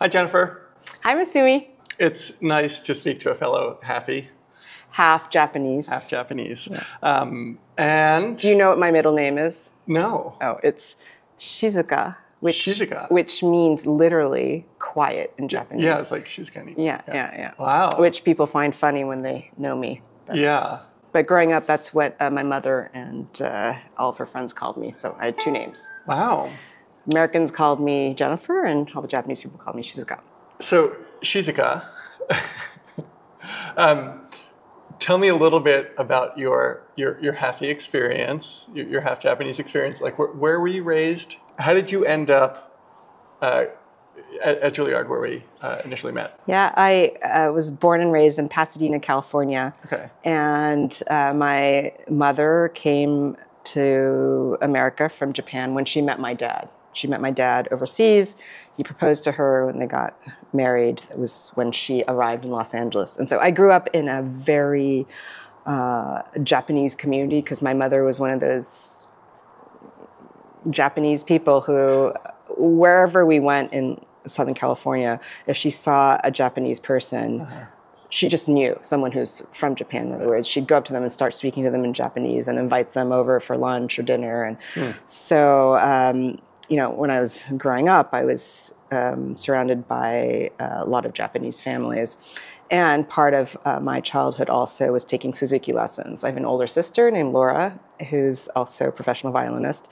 Hi, Jennifer. Hi, Masumi. It's nice to speak to a fellow halfie. Half Japanese. Half Japanese. Yeah. And do you know what my middle name is? No. Oh, it's Shizuka, which means literally quiet in Japanese. Yeah, it's like Shizukani. Yeah. Wow. Which people find funny when they know me. But growing up, that's what my mother and all of her friends called me. So I had two names. Wow. Americans called me Jennifer, and all the Japanese people called me Shizuka. So, Shizuka, tell me a little bit about your halfie experience, your half Japanese experience. Like, where were you raised? How did you end up at Juilliard, where we initially met? Yeah, I was born and raised in Pasadena, California. Okay. And my mother came to America from Japan when she met my dad. She met my dad overseas. He proposed to her when they got married. It was when she arrived in Los Angeles. And so I grew up in a very Japanese community because my mother was one of those Japanese people who, wherever we went in Southern California, if she saw a Japanese person, she just knew someone who's from Japan. In other words, she'd go up to them and start speaking to them in Japanese and invite them over for lunch or dinner. And so, you know, when I was growing up, I was surrounded by a lot of Japanese families. And part of my childhood also was taking Suzuki lessons. I have an older sister named Laura, who's also a professional violinist.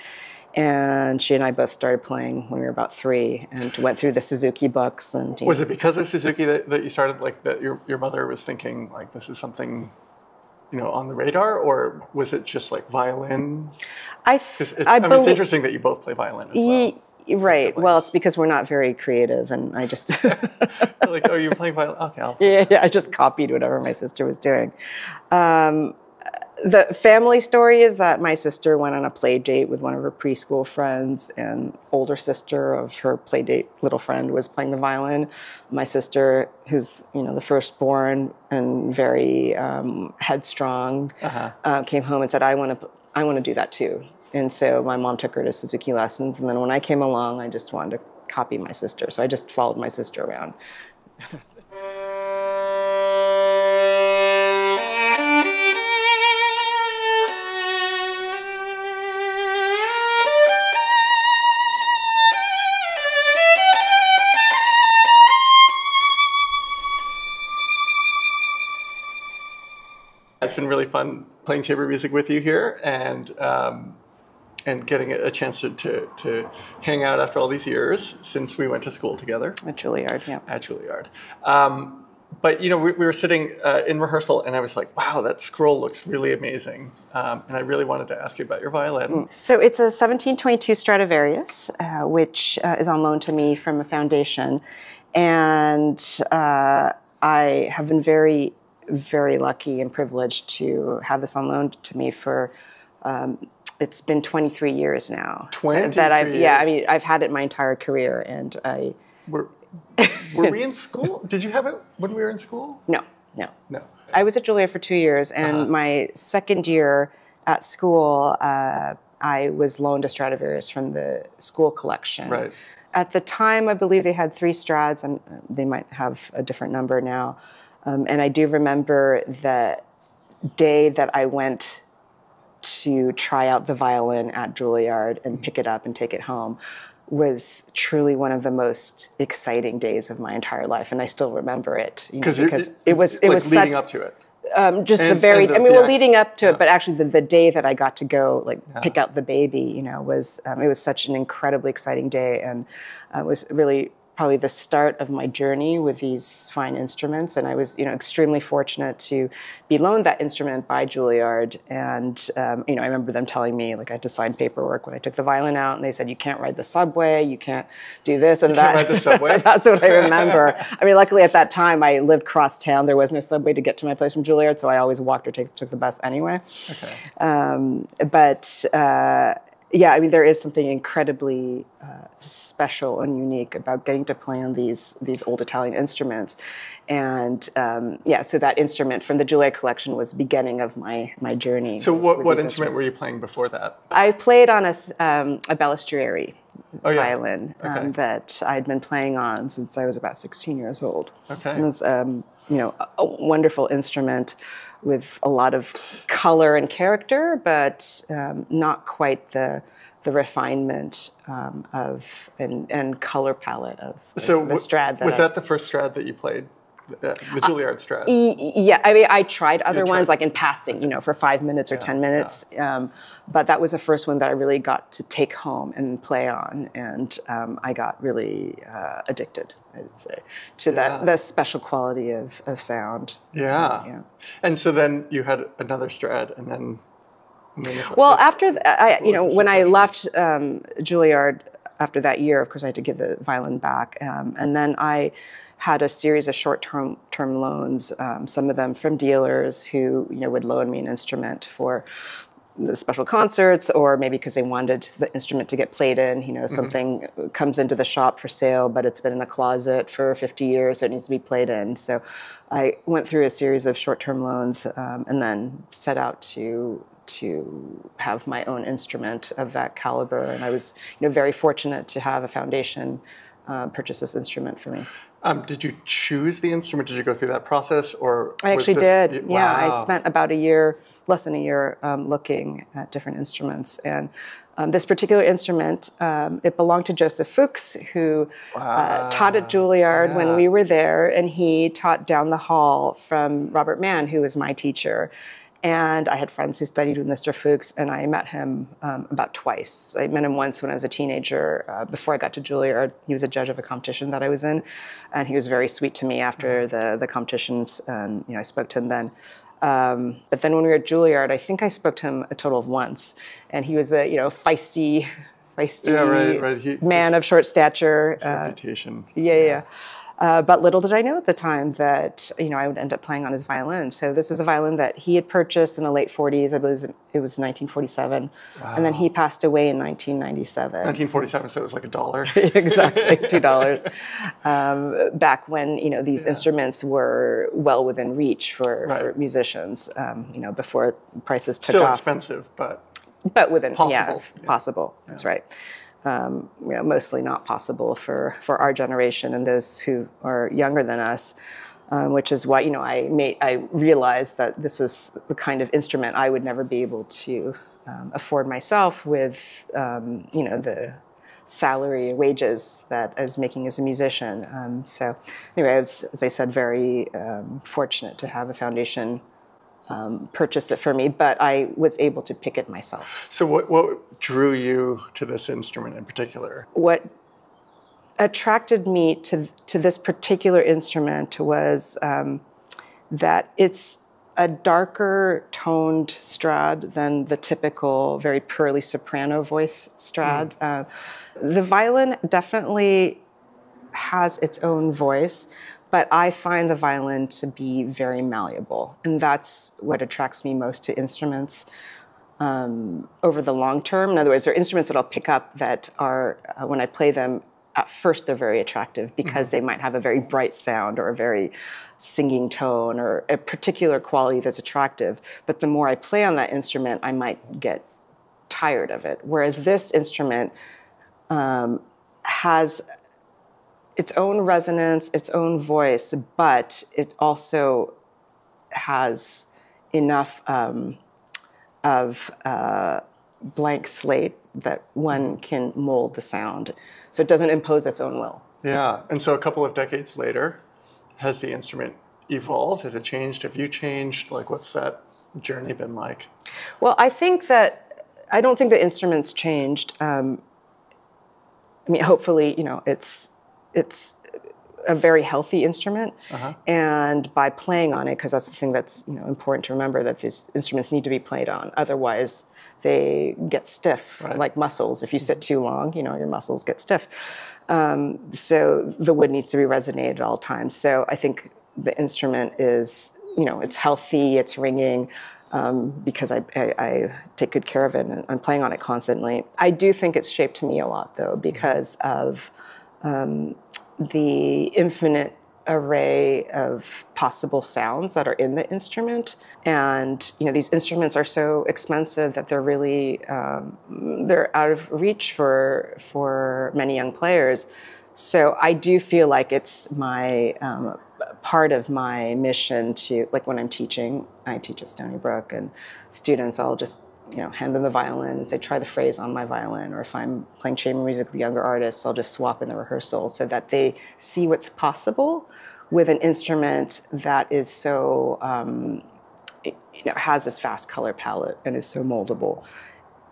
And she and I both started playing when we were about 3 and went through the Suzuki books. And was it because of Suzuki that you started, like, that your mother was thinking, like, this is something, you know, on the radar? Or was it just, like, violin? It's interesting that you both play violin as well. Right. Well, it's because we're not very creative, and I just... like, oh, you're playing violin? Okay, I'll play. Yeah, I just copied whatever my sister was doing. The family story is that my sister went on a play date with one of her preschool friends, and older sister of her play date little friend was playing the violin. My sister, who's, you know, the firstborn and very headstrong, came home and said, I want to do that too. And so my mom took her to Suzuki lessons, and then when I came along, I just wanted to copy my sister. So I just followed my sister around. It's been really fun playing chamber music with you here, and getting a chance to hang out after all these years since we went to school together. At Juilliard, yeah. At Juilliard. But, you know, we were sitting in rehearsal, and I was like, wow, that scroll looks really amazing. And I really wanted to ask you about your violin. So it's a 1722 Stradivarius, which is on loan to me from a foundation. And I have been very, very lucky and privileged to have this on loan to me for... it's been 23 years now. 23 years? Yeah, I mean, I've had it my entire career, and I... Were we in school? Did you have it when we were in school? No. I was at Juilliard for 2 years, and my second year at school, I was loaned a Stradivarius from the school collection. Right. At the time, I believe they had 3 Strads, and they might have a different number now. And I do remember the day that I went to try out the violin at Juilliard and pick it up and take it home was truly one of the most exciting days of my entire life, and I still remember it. You know, because it was leading up to it. Leading up to it, but actually the day that I got to go pick out the baby, you know, was it was such an incredibly exciting day, and it was really probably the start of my journey with these fine instruments. And I was, you know, extremely fortunate to be loaned that instrument by Juilliard. And, you know, I remember them telling me, like, I had to sign paperwork when I took the violin out, and they said, you can't ride the subway, you can't do this and that. You can't ride the subway? That's what I remember. I mean, luckily at that time, I lived cross town. There was no subway to get to my place from Juilliard, so I always walked or took the bus anyway. Okay. yeah, I mean, there is something incredibly special and unique about getting to play on these old Italian instruments. And yeah, so that instrument from the Juilliard collection was the beginning of my journey. So what instrument were you playing before that? I played on a Balestrieri violin that I'd been playing on since I was about 16 years old. Okay. And it was, you know, a wonderful instrument with a lot of color and character, but not quite the refinement of and color palette of the Strad. Was that the first Strad that you played? The Juilliard Strad? Yeah, I mean, I tried other ones, like in passing, you know, for 5 minutes or 10 minutes. Yeah. But that was the first one that I really got to take home and play on. And I got really addicted, I would say, to that special quality of sound. Yeah. And so then you had another Strad, and then... Well, after, you know, when I left Juilliard after that year, of course, I had to give the violin back. And then I had a series of short-term loans, some of them from dealers who, you know, would loan me an instrument for the special concerts, or maybe because they wanted the instrument to get played in. You know, something comes into the shop for sale, but it's been in a closet for 50 years, so it needs to be played in. So I went through a series of short-term loans and then set out to have my own instrument of that caliber. And I was, you know, very fortunate to have a foundation purchase this instrument for me. Did you choose the instrument? Did you go through that process, or I actually did? Wow. Yeah, I spent about a year, less than a year, looking at different instruments. And this particular instrument, it belonged to Joseph Fuchs, who taught at Juilliard when we were there, and he taught down the hall from Robert Mann, who was my teacher. And I had friends who studied with Mr. Fuchs, and I met him about twice. I met him once when I was a teenager, before I got to Juilliard. He was a judge of a competition that I was in, and he was very sweet to me after the competitions, and you know, I spoke to him then. But then when we were at Juilliard, I think I spoke to him a total of once, and he was a, you know, feisty man of short stature. Reputation. Yeah. But little did I know at the time that, you know, I would end up playing on his violin. So this is a violin that he had purchased in the late 40s. I believe it was 1947. Wow. And then he passed away in 1997. 1947, so it was like $1. Exactly, $2. Back when, you know, these instruments were well within reach for musicians, you know, before prices took off. Still expensive, but within possible. Possible. That's right. You know, mostly not possible for our generation and those who are younger than us, which is why, you know, I realized that this was the kind of instrument I would never be able to afford myself with, you know, the salary wages that I was making as a musician. So anyway, I was, as I said, very fortunate to have a foundation purchase it for me, but I was able to pick it myself. So what drew you to this instrument in particular? What attracted me to this particular instrument was that it's a darker toned Strad than the typical very pearly soprano voice Strad. The violin definitely has its own voice, but I find the violin to be very malleable. And that's what attracts me most to instruments over the long term. In other words, there are instruments that I'll pick up that are, when I play them, at first they're very attractive because they might have a very bright sound or a very singing tone or a particular quality that's attractive. But the more I play on that instrument, I might get tired of it. Whereas this instrument has its own resonance, its own voice, but it also has enough of blank slate that one can mold the sound. So it doesn't impose its own will. Yeah, and so a couple of decades later, has the instrument evolved? Has it changed? Have you changed? Like, what's that journey been like? Well, I don't think the instrument's changed. I mean, hopefully, you know, it's a very healthy instrument, and by playing on it, because that's the thing that's, you know, important to remember, that these instruments need to be played on. Otherwise, they get stiff, like muscles. If you sit too long, you know, your muscles get stiff. So the wood needs to be resonated at all times. So I think the instrument is, you know, it's healthy, it's ringing. because I take good care of it and I'm playing on it constantly. I do think it's shaped me a lot, though, because of the infinite array of possible sounds that are in the instrument. And these instruments are so expensive that they're really they're out of reach for many young players. So I do feel like it's my part of my mission to, like, when I'm teaching, I teach at Stony Brook, and students, I'll just hand them the violin and say, try the phrase on my violin. Or if I'm playing chamber music with younger artists, I'll just swap in the rehearsal so that they see what's possible with an instrument that is so, has this vast color palette and is so moldable.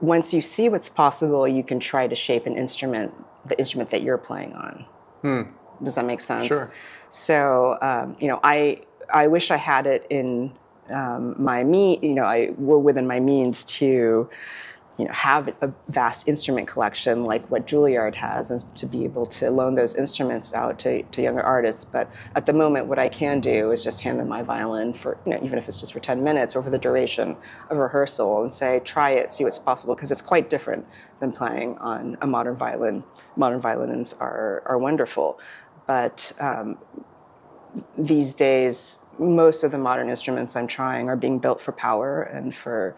Once you see what's possible, you can try to shape an instrument, the instrument that you're playing on. Does that make sense? Sure. So, I wish I had it in I were within my means to, have a vast instrument collection like what Juilliard has, and to be able to loan those instruments out to younger artists. But at the moment, what I can do is just hand them my violin for, even if it's just for 10 minutes or for the duration of rehearsal, and say, try it, see what's possible, because it's quite different than playing on a modern violin. Modern violins are wonderful, but these days, most of the modern instruments I'm trying are being built for power and for,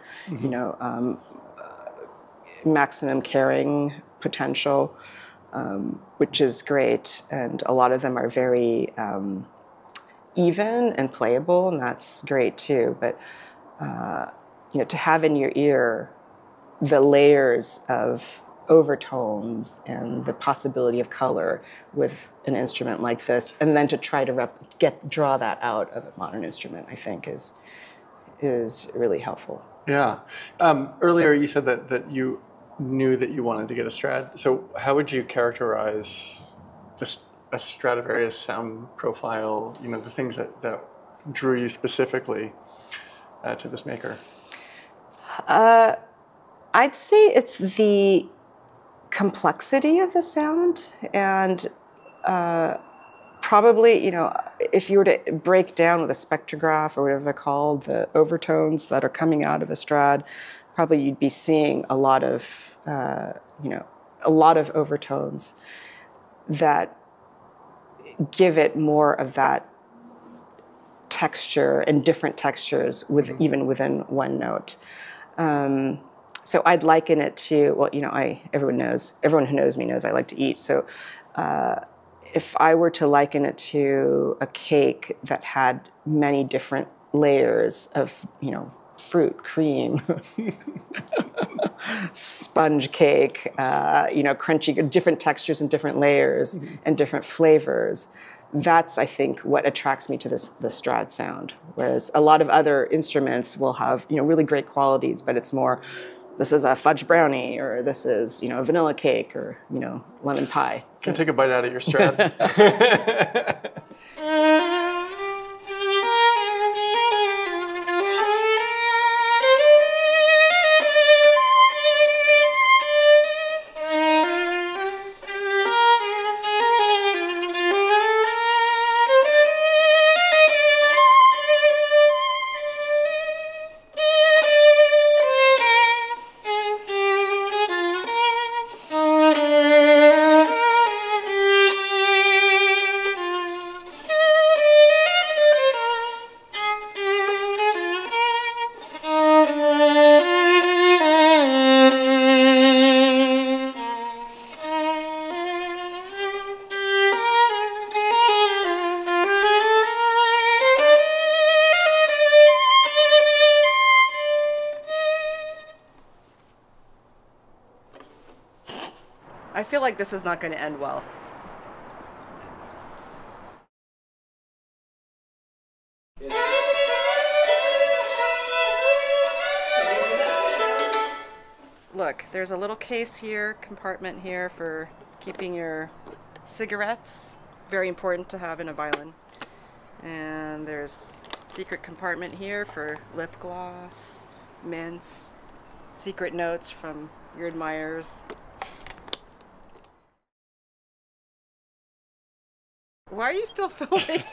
maximum carrying potential, which is great. And a lot of them are very even and playable, and that's great too. But, to have in your ear the layers of overtones and the possibility of color with an instrument like this, and then to try to draw that out of a modern instrument, I think is really helpful. Yeah. Earlier you said that you knew that you wanted to get a Strad. So how would you characterize a Stradivarius sound profile, the things that drew you specifically to this maker? I'd say it's the complexity of the sound, and probably, if you were to break down with a spectrograph or whatever they're called, the overtones that are coming out of a Strad, probably you'd be seeing a lot of overtones that give it more of that texture and different textures even within one note. So I'd liken it to, everyone who knows me knows I like to eat. So if I were to liken it to a cake that had many different layers of, fruit, cream, sponge cake, crunchy, different textures and different layers and different flavors. That's, I think, what attracts me to the Strad sound. Whereas a lot of other instruments will have, really great qualities, but it's more, this is a fudge brownie, or this is, a vanilla cake, or, lemon pie. Can I take a bite out of your Strad? I feel like this is not going to end well. Look, there's a little case here, compartment here for keeping your cigarettes. Very important to have in a violin. And there's a secret compartment here for lip gloss, mints, secret notes from your admirers. Why are you still filming?